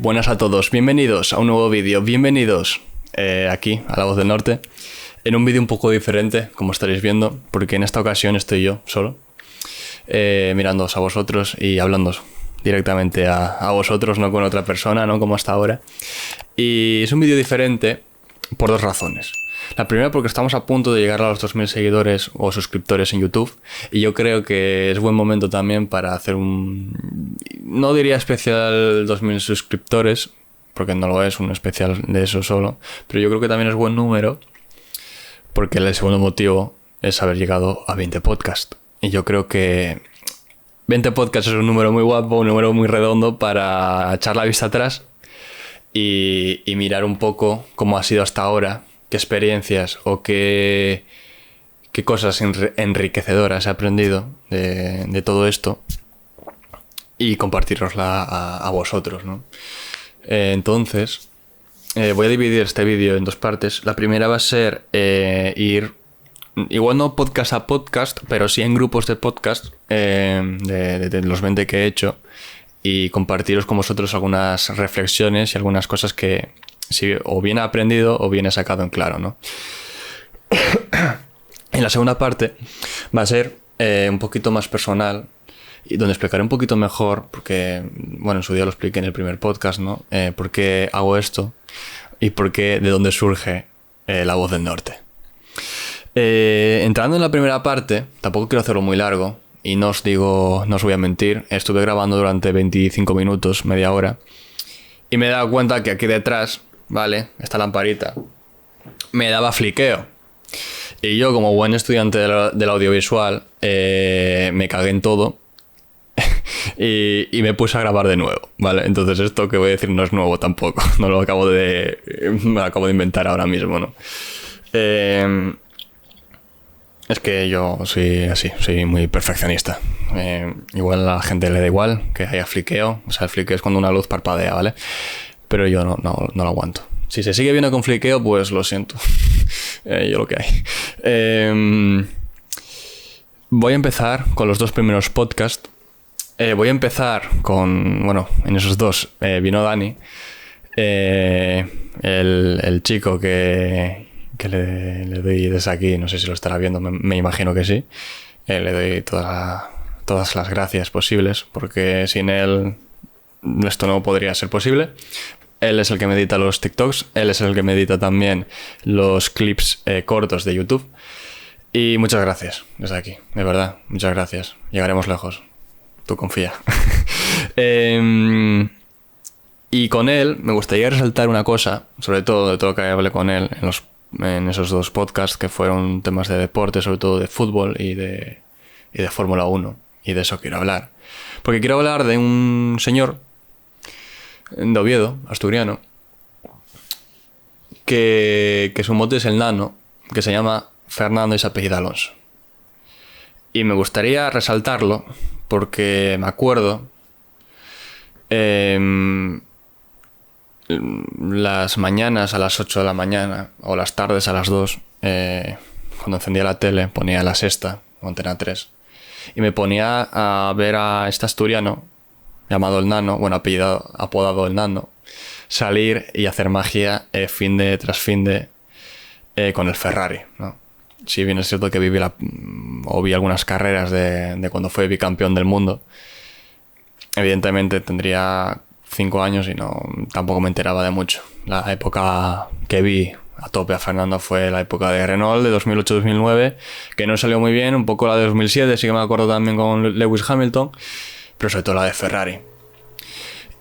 Buenas a todos, bienvenidos a un nuevo vídeo, bienvenidos aquí a La Voz del Norte, en un vídeo un poco diferente, como estaréis viendo, porque en esta ocasión estoy yo solo, mirándoos a vosotros y hablándoos directamente a vosotros, no con otra persona, no como hasta ahora. Y es un vídeo diferente por dos razones. La primera porque estamos a punto de llegar a los 2000 seguidores o suscriptores en YouTube, y yo creo que es buen momento también para hacer un... no diría especial 2000 suscriptores, porque no lo es un especial de eso solo, pero yo creo que también es buen número porque el segundo motivo es haber llegado a 20 podcasts. Y yo creo que 20 podcasts es un número muy guapo, un número muy redondo para echar la vista atrás y mirar un poco cómo ha sido hasta ahora, qué experiencias o qué cosas enriquecedoras he aprendido de todo esto y compartirosla a vosotros, ¿no? Entonces, voy a dividir este vídeo en dos partes. La primera va a ser ir, igual no podcast a podcast, pero sí en grupos de podcast de los 20 que he hecho, y compartiros con vosotros algunas reflexiones y algunas cosas que sí, o bien he aprendido o bien he sacado en claro, ¿no? En la segunda parte va a ser un poquito más personal, y donde explicaré un poquito mejor, porque, bueno, en su día lo expliqué en el primer podcast, ¿no? Por qué hago esto y por qué, de dónde surge La Voz del Norte. Entrando en la primera parte, tampoco quiero hacerlo muy largo, y no os voy a mentir, estuve grabando durante 25 minutos, media hora, y me he dado cuenta que aquí detrás, ¿vale? Esta lamparita me daba fliqueo. Y yo, como buen estudiante del audiovisual, me cagué en todo y me puse a grabar de nuevo, ¿vale? Entonces esto que voy a decir no es nuevo tampoco, me lo acabo de inventar ahora mismo, ¿no? Es que yo soy así, soy muy perfeccionista. Igual a la gente le da igual que haya fliqueo, o sea, el fliqueo es cuando una luz parpadea, ¿vale? Pero yo no lo aguanto. Si se sigue viendo con fliqueo, pues lo siento. Yo lo que hay. Voy a empezar con los dos primeros podcasts. Voy a empezar con... Bueno, en esos dos vino Dani. El chico que le doy desde aquí, no sé si lo estará viendo, me imagino que sí. Le doy todas las gracias posibles, porque sin él esto no podría ser posible. Él es el que me edita los TikToks, él es el que me edita también los clips cortos de YouTube. Y muchas gracias desde aquí, de verdad, muchas gracias. Llegaremos lejos, tú confía. Y con él me gustaría resaltar una cosa, sobre todo de todo lo que hablé con él en esos dos podcasts, que fueron temas de deporte, sobre todo de fútbol y de Fórmula 1. Y de eso quiero hablar. Porque quiero hablar de un señor de Oviedo, asturiano, que su mote es el Nano, que se llama Fernando y se apellida Alonso. Y me gustaría resaltarlo porque me acuerdo las mañanas a las 8 de la mañana o las tardes a las 2, cuando encendía la tele, ponía La Sexta o Antena 3 y me ponía a ver a este asturiano llamado el Nano, bueno, apodado el Nano, salir y hacer magia fin de tras fin de con el Ferrari, ¿no? Si bien es cierto que vi algunas carreras de cuando fue bicampeón del mundo, evidentemente tendría 5 años y tampoco me enteraba de mucho. La época que vi a tope a Fernando fue la época de Renault, de 2008-2009, que no salió muy bien, un poco la de 2007, sí que me acuerdo también con Lewis Hamilton, pero sobre todo la de Ferrari.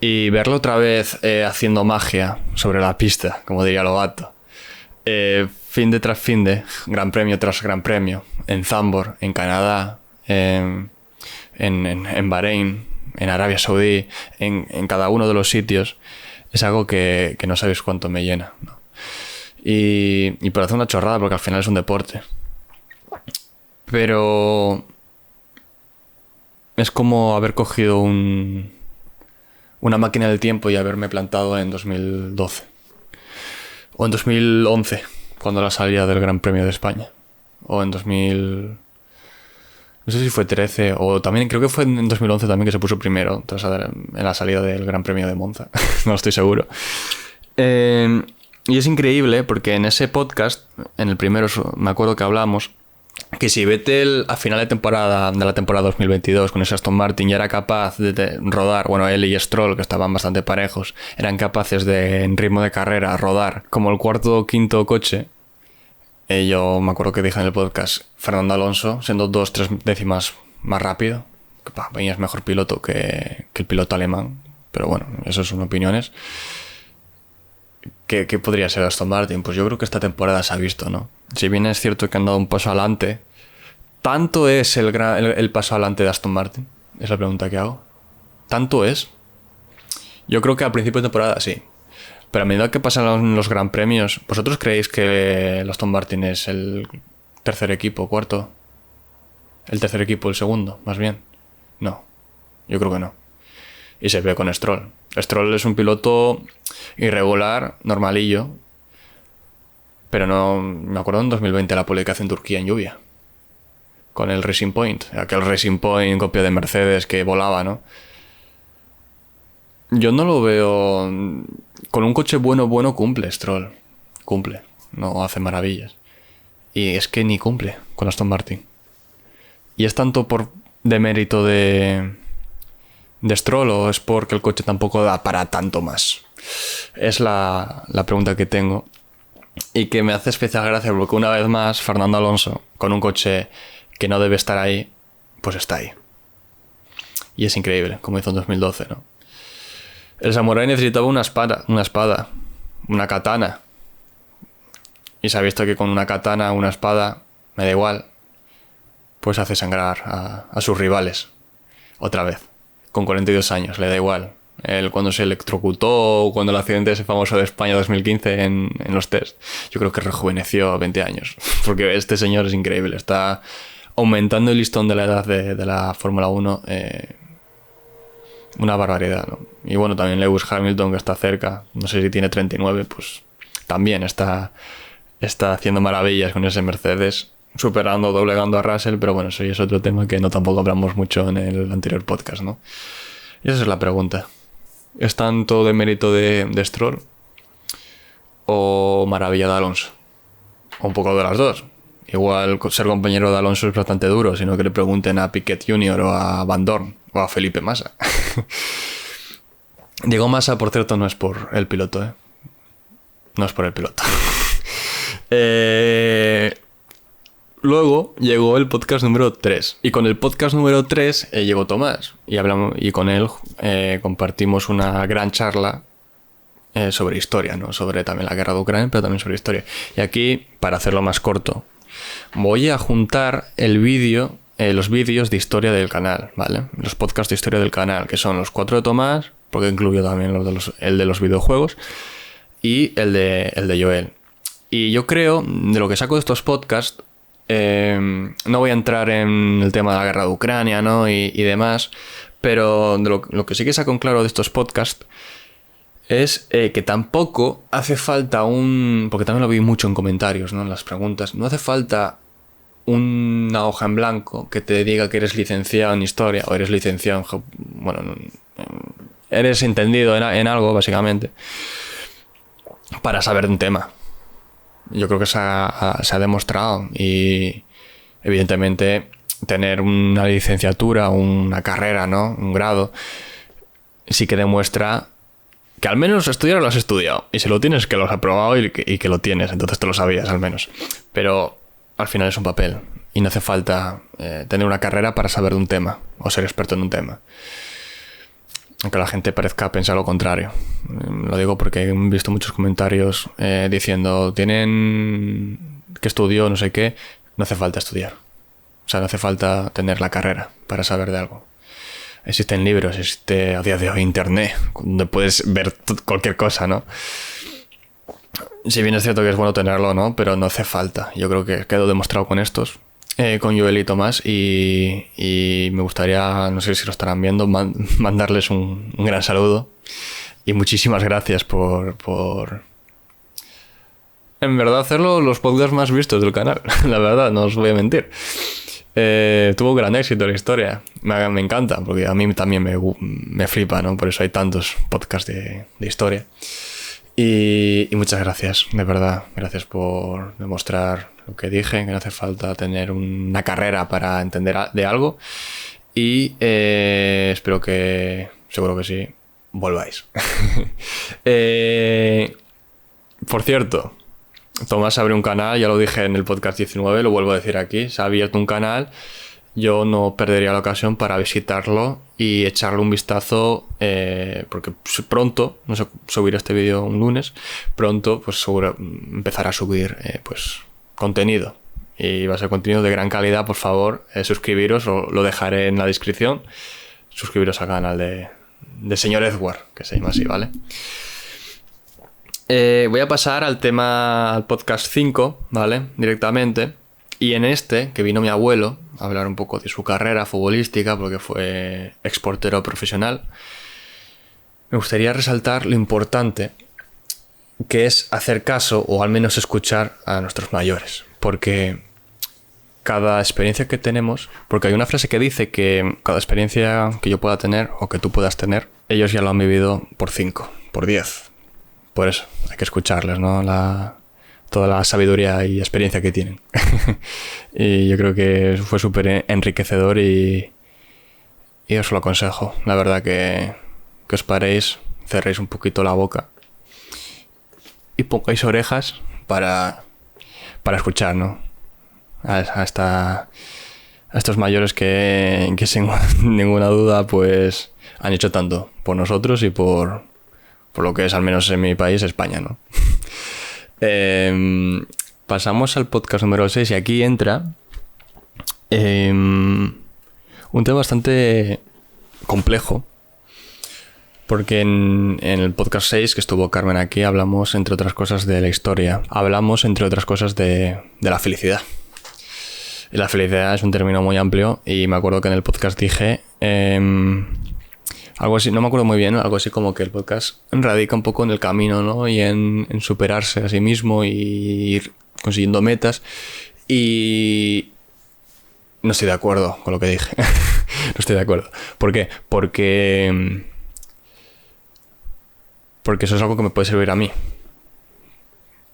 Y verlo otra vez haciendo magia sobre la pista, como diría Lobato, fin de tras fin de, gran premio tras gran premio, en Zandvoort, en Canadá, en Bahrein, en Arabia Saudí, en cada uno de los sitios, es algo que no sabéis cuánto me llena, ¿no? Y parece una chorrada porque al final es un deporte, pero es como haber cogido una máquina del tiempo y haberme plantado en 2012 o en 2011 cuando la salida del Gran Premio de España, o en No sé si fue 13 o también creo que fue en 2011 también que se puso primero en la salida del Gran Premio de Monza. No estoy seguro. Y es increíble porque en ese podcast, en el primero, me acuerdo que hablamos que si Vettel a final de la temporada 2022 con ese Aston Martin ya era capaz de rodar, bueno, él y Stroll, que estaban bastante parejos, eran capaces de, en ritmo de carrera, rodar como el cuarto o quinto coche. Yo me acuerdo que dije en el podcast, Fernando Alonso, siendo 2-3 décimas más rápido, que para mí es mejor piloto que el piloto alemán, pero bueno, eso son opiniones. ¿Qué podría ser Aston Martin? Pues yo creo que esta temporada se ha visto, ¿no? Si bien es cierto que han dado un paso adelante, ¿tanto es el paso adelante de Aston Martin? Es la pregunta que hago. ¿Tanto es? Yo creo que al principio de temporada sí. Pero a medida que pasan los Gran Premios, ¿vosotros creéis que el Aston Martin es el tercer equipo, cuarto? ¿El tercer equipo, el segundo, más bien? No, yo creo que no. Y se ve con Stroll. Stroll es un piloto irregular, normalillo, pero no... Me acuerdo en 2020 la pole que hace en Turquía en lluvia, con el Racing Point, aquel Racing Point copia de Mercedes que volaba, ¿no? Yo no lo veo... Con un coche bueno cumple Stroll. Cumple, no hace maravillas. Y es que ni cumple con Aston Martin. Y es tanto por demérito de Stroll o es porque el coche tampoco da para tanto más. Es la pregunta que tengo. Y que me hace especial gracia porque una vez más Fernando Alonso, con un coche que no debe estar ahí, pues está ahí. Y es increíble, como hizo en 2012, ¿no? El samurái necesitaba una espada, una katana. Y se ha visto que con una katana, una espada, me da igual, pues hace sangrar a sus rivales. Otra vez, con 42 años, le da igual. Él cuando se electrocutó o cuando el accidente ese famoso de España 2015 en los test, yo creo que rejuveneció a 20 años. Porque este señor es increíble, está aumentando el listón de la edad de la Fórmula 1, una barbaridad, ¿no? Y bueno, también Lewis Hamilton, que está cerca, no sé si tiene 39, pues también está haciendo maravillas con ese Mercedes, superando, doblegando a Russell, pero bueno, eso ya es otro tema que no tampoco hablamos mucho en el anterior podcast, ¿no? Y esa es la pregunta. ¿Es tanto de mérito de Stroll o maravilla de Alonso? O un poco de las dos. Igual ser compañero de Alonso es bastante duro, sino que le pregunten a Piquet Jr. o a Van Dorn o a Felipe Massa. Diego Massa, por cierto, no es por el piloto, ¿eh? No es por el piloto. Luego llegó el podcast número 3. Y con el podcast número 3 llegó Tomás. Y con él compartimos una gran charla sobre historia, ¿no? Sobre también la guerra de Ucrania, pero también sobre historia. Y aquí, para hacerlo más corto, voy a juntar los vídeos de historia del canal, ¿vale? Los podcasts de historia del canal, que son los 4 de Tomás, porque incluyo también el de los videojuegos, y el de Joel. Y yo creo, de lo que saco de estos podcasts, no voy a entrar en el tema de la guerra de Ucrania, ¿no? y demás, pero de lo que sí que saco en claro de estos podcasts es que tampoco hace falta porque también lo vi mucho en comentarios, ¿no? En las preguntas, no hace falta una hoja en blanco que te diga que eres licenciado en historia o eres licenciado eres entendido en algo, básicamente, para saber un tema. Yo creo que se ha demostrado y evidentemente tener una licenciatura, una carrera, ¿no? Un grado, sí que demuestra que al menos estudiar lo has estudiado. Y si lo tienes, que lo has aprobado y que lo tienes. Entonces te lo sabías al menos. Pero al final es un papel. Y no hace falta tener una carrera para saber de un tema. O ser experto en un tema. Aunque la gente parezca pensar lo contrario. Lo digo porque he visto muchos comentarios diciendo tienen que estudió no sé qué. No hace falta estudiar. O sea, no hace falta tener la carrera para saber de algo. Existen libros, existe a día de hoy internet, donde puedes ver cualquier cosa, ¿no? Si bien es cierto que es bueno tenerlo, ¿no? Pero no hace falta. Yo creo que quedó demostrado con estos, con Joel y Tomás, y me gustaría, no sé si lo estarán viendo, mandarles un gran saludo. Y muchísimas gracias por en verdad hacerlo los podcasts más vistos del canal. La verdad, no os voy a mentir. Tuvo gran éxito la historia. Me encanta, porque a mí también me flipa, ¿no? Por eso hay tantos podcasts de historia. Y muchas gracias, de verdad. Gracias por demostrar lo que dije, que no hace falta tener una carrera para entender de algo. Y espero que, seguro que sí, volváis. Por cierto, Tomás abrió un canal, ya lo dije en el podcast 19, lo vuelvo a decir aquí, se ha abierto un canal, yo no perdería la ocasión para visitarlo y echarle un vistazo, porque pronto, no sé, subiré este vídeo un lunes, pronto pues seguro empezará a subir pues contenido, y va a ser contenido de gran calidad. Por favor, suscribiros, lo dejaré en la descripción, suscribiros al canal de señor Edward, que se llama así, ¿vale? Voy a pasar al podcast 5, ¿vale? Directamente. Y en este, que vino mi abuelo a hablar un poco de su carrera futbolística, porque fue exportero profesional, me gustaría resaltar lo importante que es hacer caso, o al menos escuchar a nuestros mayores. Porque cada experiencia que tenemos, porque hay una frase que dice que cada experiencia que yo pueda tener, o que tú puedas tener, ellos ya lo han vivido por 5, por 10. Por eso, hay que escucharles, ¿no? Toda la sabiduría y experiencia que tienen. Y yo creo que fue súper enriquecedor y os lo aconsejo. La verdad que os paréis, cerréis un poquito la boca y pongáis orejas para escuchar, ¿no? A estos mayores que sin ninguna duda pues han hecho tanto por nosotros y por lo que es, al menos en mi país, España, ¿no? Pasamos al podcast número 6 y aquí entra un tema bastante complejo, porque en el podcast 6, que estuvo Carmen aquí, hablamos entre otras cosas de la historia, hablamos entre otras cosas de la felicidad. Y la felicidad es un término muy amplio, y me acuerdo que en el podcast dije algo así, no me acuerdo muy bien, ¿no? Algo así como que el podcast radica un poco en el camino, ¿no? Y en superarse a sí mismo y ir consiguiendo metas. Y no estoy de acuerdo con lo que dije. No estoy de acuerdo. ¿Por qué? Porque eso es algo que me puede servir a mí.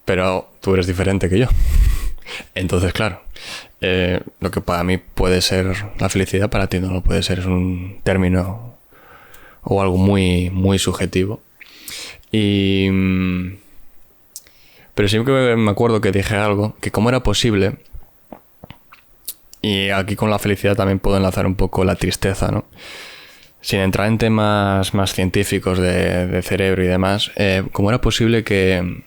Pero tú eres diferente que yo. Entonces, claro, lo que para mí puede ser la felicidad, para ti no lo puede ser. Es un término o algo muy, muy subjetivo. Pero siempre me acuerdo que dije algo, que cómo era posible, y aquí con la felicidad también puedo enlazar un poco la tristeza, ¿no? Sin entrar en temas más científicos de cerebro y demás, cómo era posible que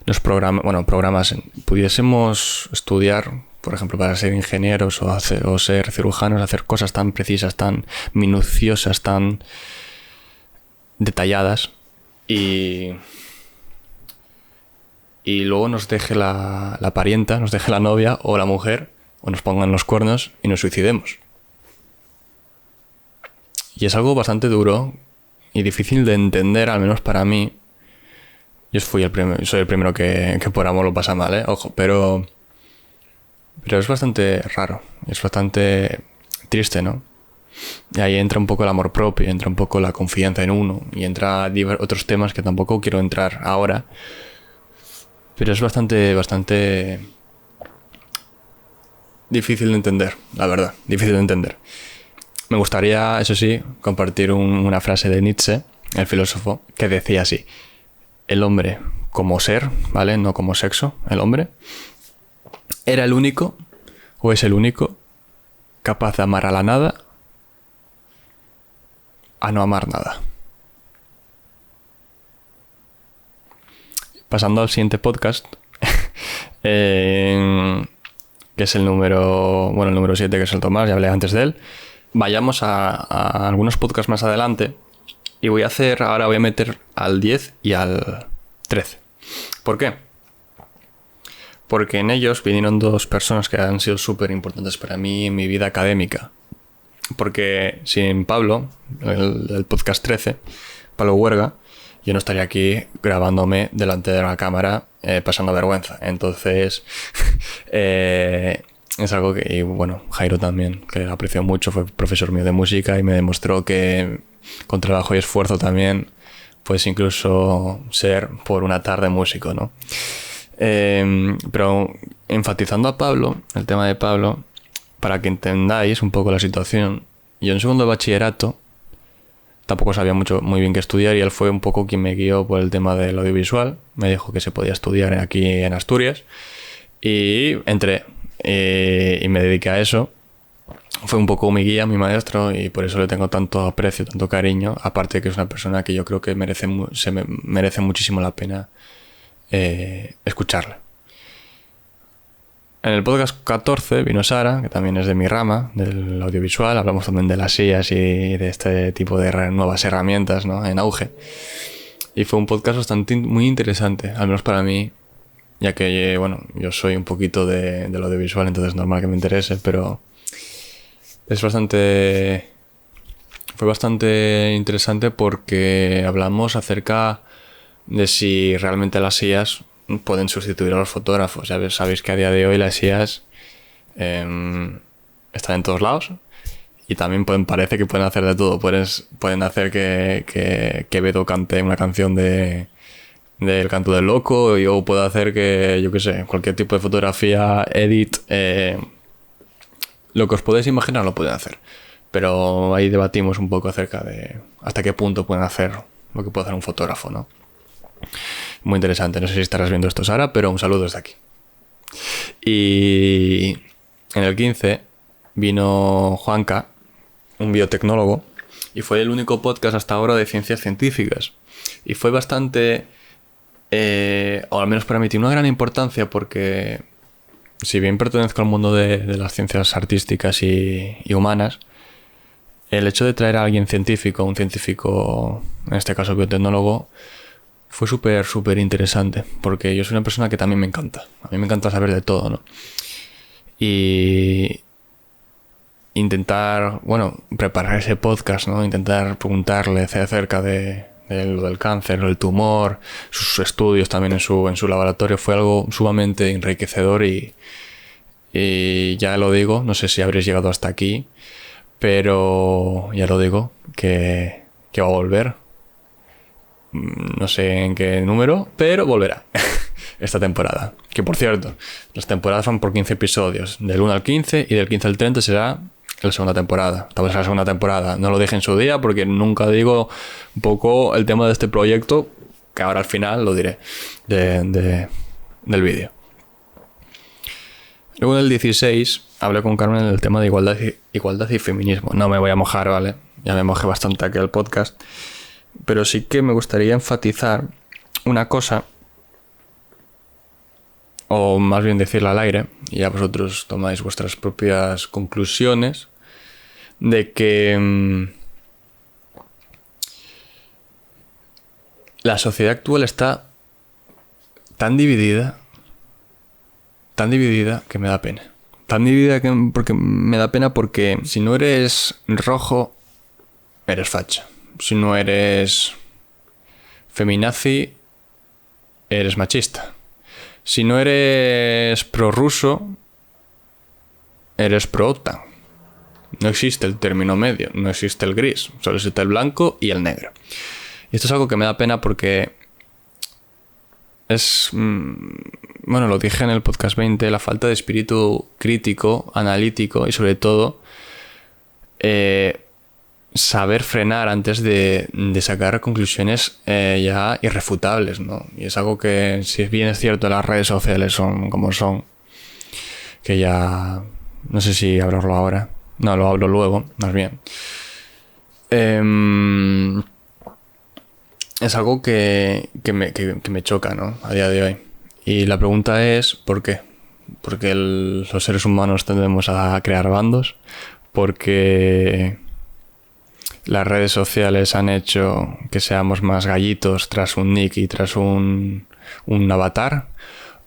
los programas pudiésemos estudiar, por ejemplo, para ser ingenieros o ser cirujanos, hacer cosas tan precisas, tan minuciosas, tan detalladas, y luego nos deje la parienta, nos deje la novia o la mujer, o nos pongan los cuernos y nos suicidemos. Y es algo bastante duro y difícil de entender, al menos para mí. Yo soy el primero que por amor lo pasa mal, ojo, pero es bastante raro, es bastante triste, ¿no? Y ahí entra un poco el amor propio, entra un poco la confianza en uno, y entra otros temas que tampoco quiero entrar ahora, pero es bastante difícil de entender, la verdad, difícil de entender. Me gustaría, eso sí, compartir una frase de Nietzsche, el filósofo, que decía así: el hombre como ser, ¿vale? No como sexo, el hombre era el único, o es el único, capaz de amar a la nada, a no amar nada. Pasando al siguiente podcast, que es el número 7, que es el Tomás, ya hablé antes de él. Vayamos a algunos podcasts más adelante, y voy a meter al 10 y al 13. ¿Por qué? Porque en ellos vinieron dos personas que han sido súper importantes para mí en mi vida académica. Porque sin Pablo, el podcast 13, Pablo Huerga, yo no estaría aquí grabándome delante de la cámara pasando vergüenza. Entonces, es algo que, y bueno, Jairo también, que aprecio mucho, fue profesor mío de música y me demostró que con trabajo y esfuerzo también puedes incluso ser por una tarde músico, ¿no? Pero enfatizando a Pablo, el tema de Pablo, para que entendáis un poco la situación, yo en segundo de bachillerato tampoco sabía muy bien qué estudiar y él fue un poco quien me guió por el tema del audiovisual. Me dijo que se podía estudiar aquí en Asturias y entré y me dediqué a eso. Fue un poco mi guía, mi maestro, y por eso le tengo tanto aprecio, tanto cariño. Aparte que es una persona que yo creo que merece muchísimo la pena escucharla. En el podcast 14 vino Sara, que también es de mi rama, del audiovisual. Hablamos también de las IAs y de este tipo de nuevas herramientas, ¿no?, en auge. Y fue un podcast muy interesante, al menos para mí, ya que, bueno, yo soy un poquito del audiovisual, entonces es normal que me interese, pero fue bastante interesante porque hablamos acerca de si realmente las IAs pueden sustituir a los fotógrafos. Ya sabéis que a día de hoy las IAs están en todos lados y también parece que pueden hacer de todo. Pueden hacer que Beto cante una canción del Canto del Loco, o puede hacer que, yo qué sé, cualquier tipo de fotografía, edit, lo que os podéis imaginar lo pueden hacer. Pero ahí debatimos un poco acerca de hasta qué punto pueden hacer lo que puede hacer un fotógrafo, ¿no? Muy interesante. No sé si estarás viendo esto, Sara, pero un saludo desde aquí. Y en el 15 vino Juanca, un biotecnólogo, y fue el único podcast hasta ahora de ciencias científicas. Y fue bastante, o al menos para mí, tiene una gran importancia porque, si bien pertenezco al mundo de las ciencias artísticas y humanas, el hecho de traer a alguien científico, un científico, en este caso biotecnólogo, fue súper interesante, porque yo soy una persona que también me encanta. A mí me encanta saber de todo, ¿no? Y intentar, bueno, preparar ese podcast, ¿no? Intentar preguntarle acerca de lo del cáncer, del tumor, sus estudios también en su laboratorio, fue algo sumamente enriquecedor y ya lo digo, no sé si habréis llegado hasta aquí, pero ya lo digo, que va a volver. No sé en qué número, pero volverá esta temporada. Que por cierto, las temporadas van por 15 episodios, del 1 al 15, y del 15 al 30 será la segunda temporada. Estamos en la segunda temporada. No lo dije en su día porque nunca digo un poco el tema de este proyecto, que ahora al final lo diré del vídeo. Luego en el 16 hablé con Carmen del tema de igualdad y feminismo. No me voy a mojar, ¿vale? Ya me mojé bastante aquí el podcast. Pero sí que me gustaría enfatizar una cosa, o más bien decirla al aire, y ya vosotros tomáis vuestras propias conclusiones, de que la sociedad actual está tan dividida que me da pena. Tan dividida porque me da pena porque si no eres rojo, eres facha. Si no eres feminazi, eres machista. Si no eres prorruso, eres pro-OTAN. No existe el término medio, no existe el gris, solo existe el blanco y el negro. Y esto es algo que me da pena porque es, bueno, lo dije en el podcast 20, la falta de espíritu crítico, analítico y sobre todo saber frenar antes de sacar conclusiones ya irrefutables, ¿no? Y es algo que, si bien es cierto, las redes sociales son como son, que ya no sé si hablarlo ahora, no, lo hablo luego, más bien. Es algo que me choca, ¿no?, a día de hoy. Y la pregunta es, ¿por qué? Porque los seres humanos tendemos a crear bandos, porque las redes sociales han hecho que seamos más gallitos tras un nick y tras un avatar,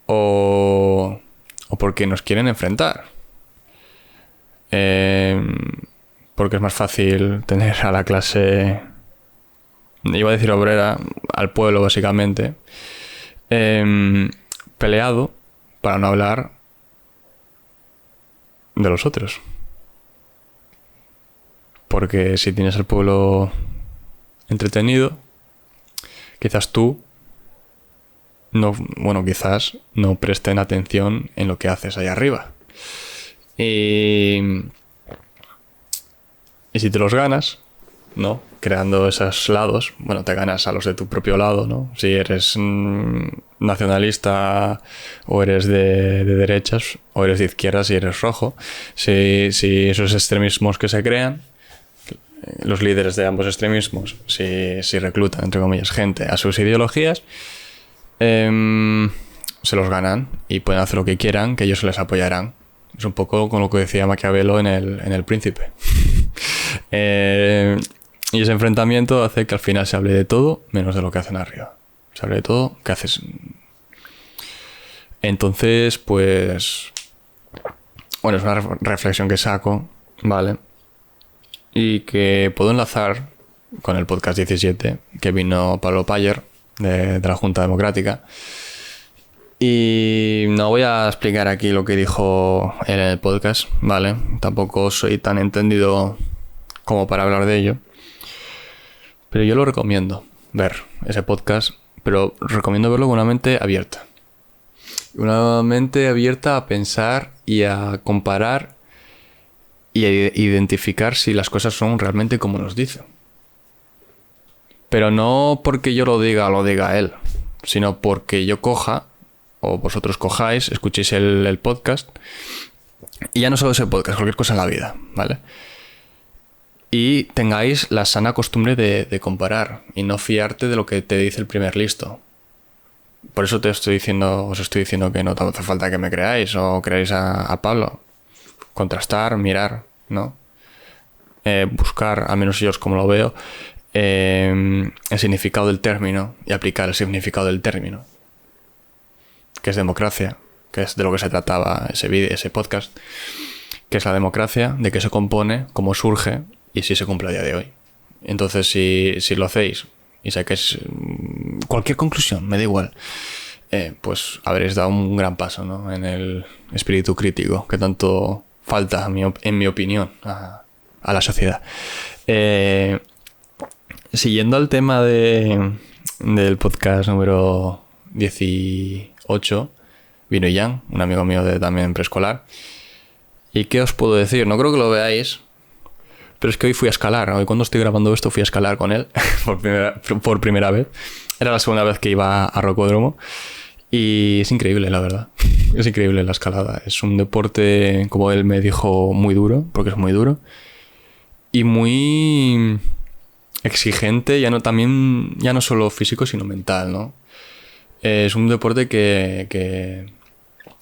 o porque nos quieren enfrentar. Porque es más fácil tener a la clase, iba a decir obrera, al pueblo básicamente, peleado, para no hablar de los otros. Porque si tienes al pueblo entretenido, quizás tú quizás no presten atención en lo que haces ahí arriba. Y si te los ganas, ¿no? Creando esos lados, te ganas a los de tu propio lado, ¿no? Si eres nacionalista o eres de derechas o eres de izquierdas y eres rojo, si esos extremismos que se crean, los líderes de ambos extremismos, si reclutan, entre comillas, gente a sus ideologías, se los ganan y pueden hacer lo que quieran, que ellos se les apoyarán. Es un poco con lo que decía Maquiavelo en El Príncipe. Y ese enfrentamiento hace que al final se hable de todo menos de lo que hacen arriba. Se hable de todo, ¿qué haces? Entonces, pues... Bueno, es una reflexión que saco, ¿vale? Y que puedo enlazar con el podcast 17, que vino Pablo Payer, de la Junta Democrática. Y no voy a explicar aquí lo que dijo él en el podcast, ¿vale? Tampoco soy tan entendido como para hablar de ello. Pero yo lo recomiendo, ver ese podcast, pero recomiendo verlo con una mente abierta. Una mente abierta a pensar y a comparar y a identificar si las cosas son realmente como nos dicen. Pero no porque yo lo diga él, sino porque yo coja, o vosotros cojáis, escuchéis el podcast, y ya no solo ese podcast, cualquier cosa en la vida, ¿vale? Y tengáis la sana costumbre de comparar y no fiarte de lo que te dice el primer listo. Por eso os estoy diciendo que no hace falta que me creáis o creáis a Pablo. Contrastar, mirar, ¿no? Buscar, al menos yo como lo veo, el significado del término y aplicar el significado del término, que es democracia, que es de lo que se trataba ese podcast, que es la democracia, de qué se compone, cómo surge y si se cumple a día de hoy. Entonces, si lo hacéis y saquéis cualquier conclusión, me da igual, pues habréis dado un gran paso, ¿no? En el espíritu crítico que tanto falta, en mi opinión, a la sociedad. Siguiendo al tema del podcast número 18, vino Jan, un amigo mío también preescolar. ¿Y qué os puedo decir? No creo que lo veáis, pero es que hoy fui a escalar. Hoy cuando estoy grabando esto fui a escalar con él por primera vez. Era la segunda vez que iba a Rocódromo. Y es increíble, la verdad. Es increíble la escalada. Es un deporte, como él me dijo, muy duro, porque es muy duro. Y muy exigente, ya no solo físico, sino mental, ¿no? Es un deporte que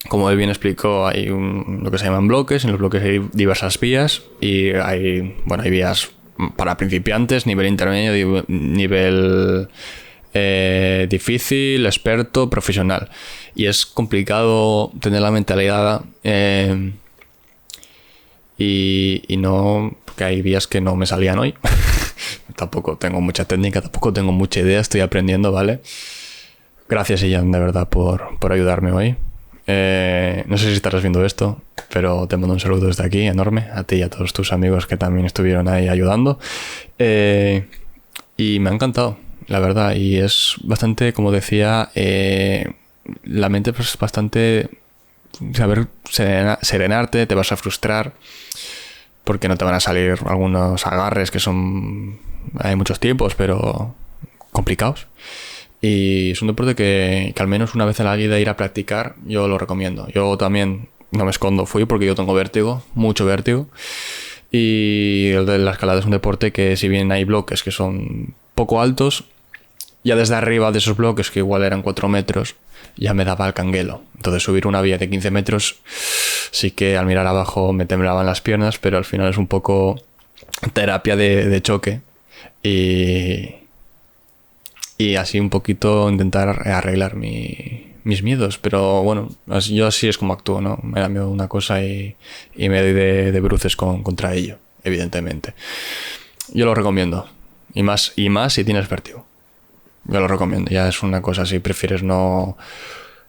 como él bien explicó, hay lo que se llaman bloques. En los bloques hay diversas vías y hay vías para principiantes, nivel intermedio, nivel difícil, experto, profesional. Y es complicado tener la mentalidad y no, porque hay vías que no me salían hoy. Tampoco tengo mucha técnica, tampoco tengo mucha idea, estoy aprendiendo, ¿vale? Gracias, Ian, de verdad, por ayudarme hoy. No sé si estarás viendo esto, pero te mando un saludo desde aquí, enorme, a ti y a todos tus amigos que también estuvieron ahí ayudando. Y me ha encantado, la verdad, y es bastante, como decía, la mente es bastante... saber serenarte, te vas a frustrar, porque no te van a salir algunos agarres que son... hay muchos tiempos, pero complicados. Y es un deporte que al menos una vez en la vida ir a practicar, yo lo recomiendo. Yo también, no me escondo, fui porque yo tengo vértigo, mucho vértigo. Y el de la escalada es un deporte que, si bien hay bloques que son poco altos, ya desde arriba de esos bloques, que igual eran 4 metros, ya me daba el canguelo. Entonces subir una vía de 15 metros, sí que al mirar abajo me temblaban las piernas, pero al final es un poco terapia de choque. Y así un poquito intentar arreglar mis miedos. Pero bueno, yo así es como actúo, ¿no? Me da miedo una cosa y me doy de bruces contra ello, evidentemente. Yo lo recomiendo. Y más si tienes vértigo. Yo lo recomiendo. Ya es una cosa, si prefieres no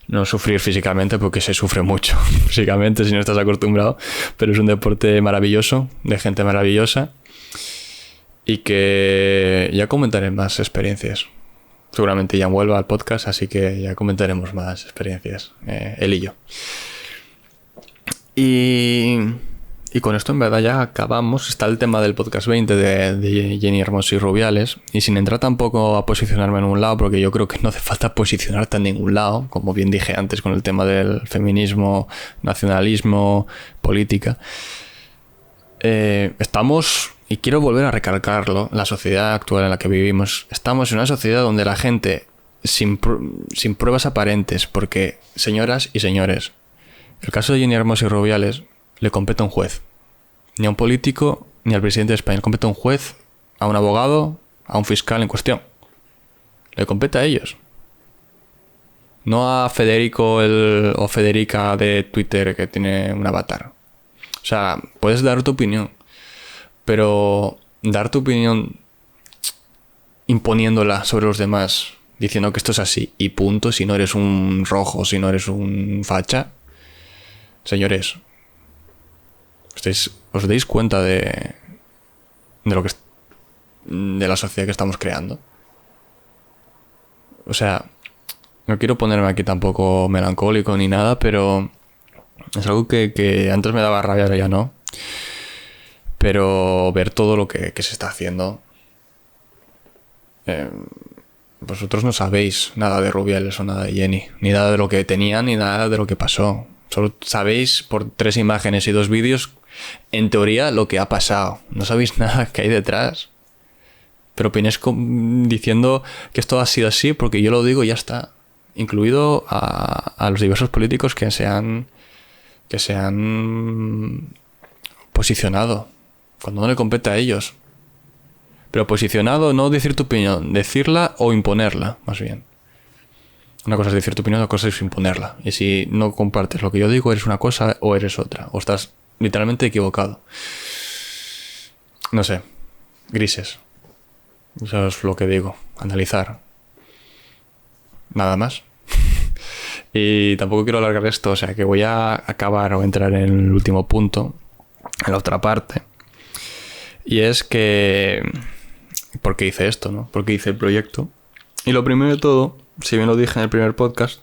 no sufrir físicamente, porque se sufre mucho físicamente si no estás acostumbrado, pero es un deporte maravilloso, de gente maravillosa, y que ya comentaré más experiencias. Seguramente ya vuelva al podcast, así que ya comentaremos más experiencias, él y yo. Y con esto en verdad ya acabamos. Está el tema del podcast 20 de Jenny Hermoso y Rubiales. Y sin entrar tampoco a posicionarme en un lado, porque yo creo que no hace falta posicionarte en ningún lado, como bien dije antes con el tema del feminismo, nacionalismo, política. Estamos, y quiero volver a recalcarlo, la sociedad actual en la que vivimos, estamos en una sociedad donde la gente, sin pruebas aparentes, porque señoras y señores, el caso de Jenny Hermoso y Rubiales le compete a un juez. Ni a un político, ni al presidente de España. Le compete a un juez, a un abogado, a un fiscal en cuestión. Le compete a ellos. No a Federico o Federica de Twitter que tiene un avatar. O sea, puedes dar tu opinión, pero dar tu opinión imponiéndola sobre los demás, diciendo que esto es así y punto, si no eres un rojo, si no eres un facha. Señores, ¿os dais cuenta de lo que de la sociedad que estamos creando? O sea, no quiero ponerme aquí tampoco melancólico ni nada, pero es algo que antes me daba rabia, ahora ya no. Pero ver todo lo que se está haciendo. Vosotros no sabéis nada de Rubiales o nada de Jenny, ni nada de lo que tenían, ni nada de lo que pasó. Solo sabéis por 3 imágenes y 2 vídeos, en teoría, lo que ha pasado. No sabéis nada que hay detrás. Pero opináis diciendo que esto ha sido así porque yo lo digo y ya está. Incluido a los diversos políticos que se han posicionado. Cuando no le compete a ellos. Pero posicionado, no decir tu opinión, decirla o imponerla, más bien. Una cosa es decir tu opinión, otra cosa es imponerla. Y si no compartes lo que yo digo, eres una cosa o eres otra. O estás literalmente equivocado. No sé. Grises. Eso es lo que digo. Analizar. Nada más. Y tampoco quiero alargar esto. O sea que voy a acabar o entrar en el último punto. En la otra parte. Y es que... ¿por qué hice esto, no? ¿Por qué hice el proyecto? Y lo primero de todo, si bien lo dije en el primer podcast,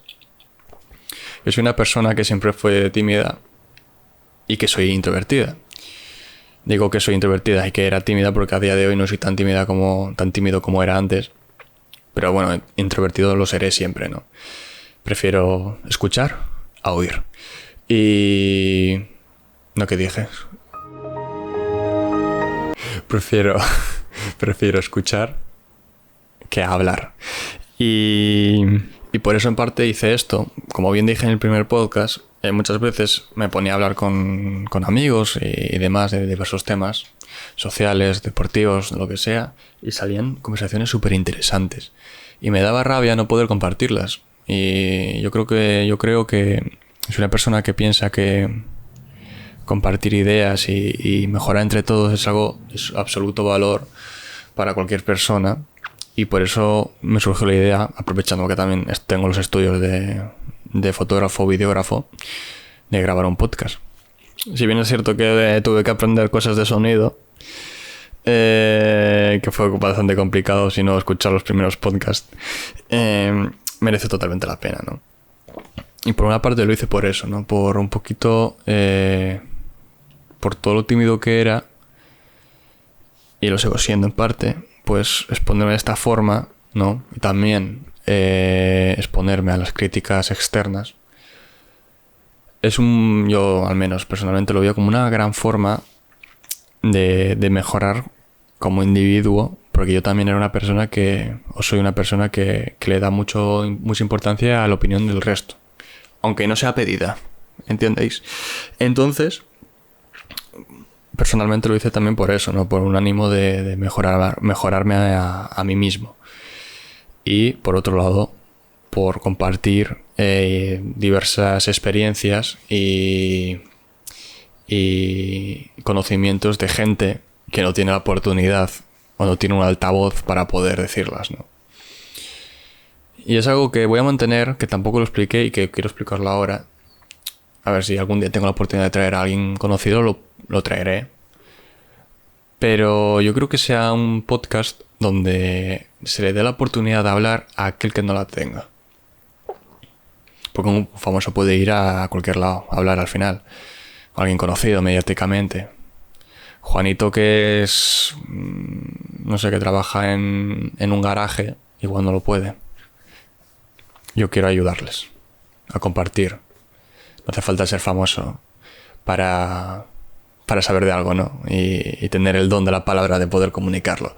yo soy una persona que siempre fue tímida y que soy introvertida. Digo que soy introvertida y que era tímida porque a día de hoy no soy tan tímido como era antes. Pero bueno, introvertido lo seré siempre, ¿no? Prefiero escuchar a oír. Y... ¿no qué dije? Prefiero escuchar que hablar. Y por eso en parte hice esto. Como bien dije en el primer podcast, muchas veces me ponía a hablar con amigos y demás de diversos temas sociales, deportivos, lo que sea, y salían conversaciones súper interesantes. Y me daba rabia no poder compartirlas. Y yo creo que soy una persona que piensa que compartir ideas y mejorar entre todos es absoluto valor para cualquier persona. Y por eso me surgió la idea, aprovechando que también tengo los estudios de fotógrafo, videógrafo, de grabar un podcast. Si bien es cierto que tuve que aprender cosas de sonido, que fue bastante complicado si no escuchar los primeros podcasts, merece totalmente la pena, ¿no? Y por una parte lo hice por eso, ¿no? Por un poquito... por todo lo tímido que era, y lo sigo siendo en parte, pues exponerme de esta forma, ¿no? Y también exponerme a las críticas externas. Yo al menos personalmente lo veo como una gran forma de mejorar como individuo, porque yo también soy una persona que le da mucha importancia a la opinión del resto, aunque no sea pedida, ¿entendéis? Entonces, personalmente lo hice también por eso, ¿no? Por un ánimo de mejorarme a mí mismo. Y por otro lado, por compartir diversas experiencias y conocimientos de gente que no tiene la oportunidad o no tiene un altavoz para poder decirlas, ¿no? Y es algo que voy a mantener, que tampoco lo expliqué y que quiero explicarlo ahora. A ver si algún día tengo la oportunidad de traer a alguien conocido, lo traeré. Pero yo creo que sea un podcast donde se le dé la oportunidad de hablar a aquel que no la tenga. Porque un famoso puede ir a cualquier lado a hablar al final. Alguien conocido mediáticamente. Juanito, que es... no sé, que trabaja en un garaje, igual no lo puede. Yo quiero ayudarles a compartir. No hace falta ser famoso para saber de algo, ¿no? Y tener el don de la palabra de poder comunicarlo.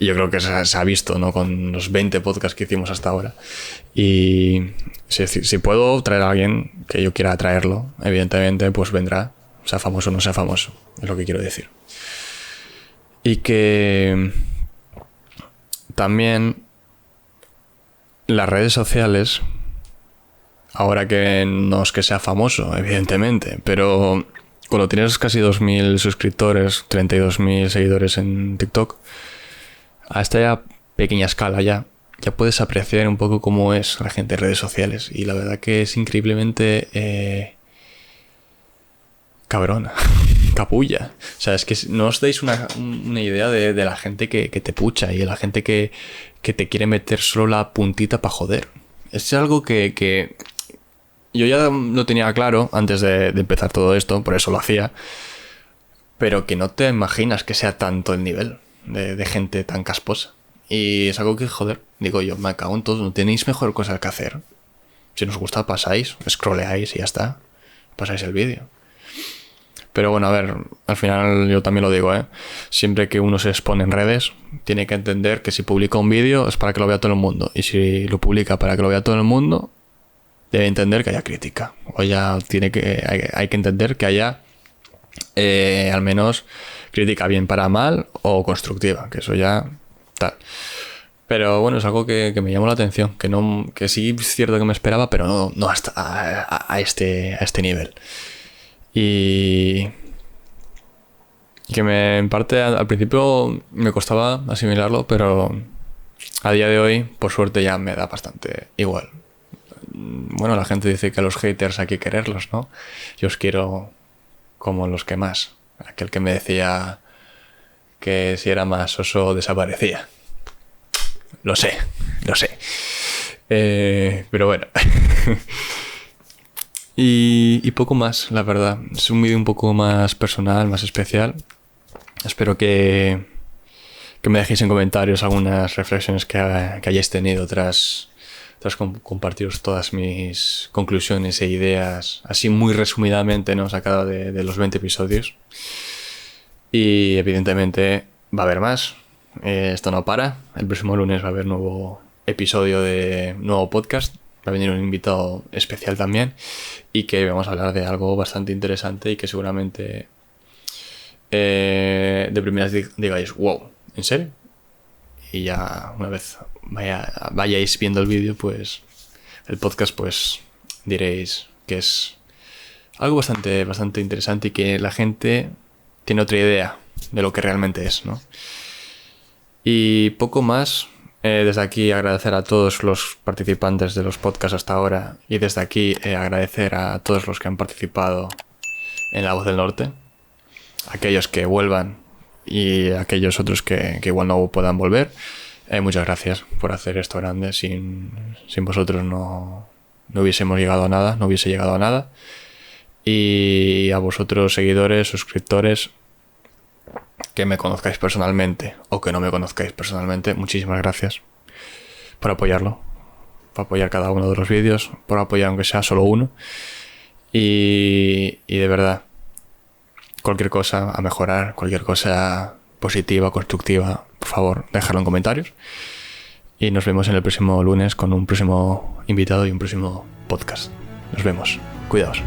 Y yo creo que se ha visto, ¿no? Con los 20 podcasts que hicimos hasta ahora. Y si puedo traer a alguien que yo quiera traerlo, evidentemente, pues vendrá. Sea famoso o no sea famoso, es lo que quiero decir. Y que también las redes sociales, ahora que no es que sea famoso, evidentemente, pero cuando tienes casi 2.000 suscriptores, 32.000 seguidores en TikTok, a esta pequeña escala ya puedes apreciar un poco cómo es la gente en redes sociales. Y la verdad que es increíblemente cabrona, capulla. O sea, es que no os dais una idea de la gente que te pucha y de la gente que te quiere meter solo la puntita para joder. Es algo que yo ya lo tenía claro antes de empezar todo esto, por eso lo hacía, pero que no te imaginas que sea tanto el nivel de gente tan casposa. Y es algo que, joder, digo yo, me cago en todo, ¿no tenéis mejor cosa que hacer? Si nos gusta, pasáis, scrolleáis y ya está, pasáis el vídeo. Pero bueno, a ver, al final yo también lo digo, siempre que uno se expone en redes, tiene que entender que si publica un vídeo es para que lo vea todo el mundo. Y si lo publica para que lo vea todo el mundo, debe entender que haya crítica. O ya hay que entender que haya al menos crítica bien para mal o constructiva, que eso ya tal. Pero bueno, es algo que me llamó la atención, que sí es cierto que me esperaba, pero no hasta a este nivel. Y que en parte al principio me costaba asimilarlo, pero a día de hoy, por suerte, ya me da bastante igual. Bueno, la gente dice que a los haters hay que quererlos, ¿no? Yo os quiero como los que más. Aquel que me decía que si era más oso desaparecía. Lo sé. Pero bueno. Y poco más, la verdad. Es un vídeo un poco más personal, más especial. Espero que me dejéis en comentarios algunas reflexiones que hayáis tenido tras compartiros todas mis conclusiones e ideas, así muy resumidamente, ¿no? Sacado de los 20 episodios. Y evidentemente va a haber más. Esto no para. El próximo lunes va a haber nuevo episodio de nuevo podcast. Va a venir un invitado especial también y que vamos a hablar de algo bastante interesante y que seguramente de primeras digáis, wow, ¿en serio? Y ya una vez vayáis viendo el vídeo, pues el podcast, pues diréis que es algo bastante interesante y que la gente tiene otra idea de lo que realmente es, ¿no? Y poco más. Desde aquí agradecer a todos los participantes de los podcasts hasta ahora y desde aquí agradecer a todos los que han participado en La Voz del Norte, aquellos que vuelvan y aquellos otros que igual no puedan volver. Muchas gracias por hacer esto grande. Sin vosotros no hubiésemos llegado a nada, no hubiese llegado a nada. Y a vosotros, seguidores, suscriptores, que me conozcáis personalmente o que no me conozcáis personalmente, muchísimas gracias por apoyarlo, por apoyar cada uno de los vídeos, por apoyar aunque sea solo uno. Y de verdad, cualquier cosa a mejorar, cualquier cosa positiva, constructiva, por favor, dejadlo en comentarios. Y nos vemos en el próximo lunes con un próximo invitado y un próximo podcast. Nos vemos. Cuidaos.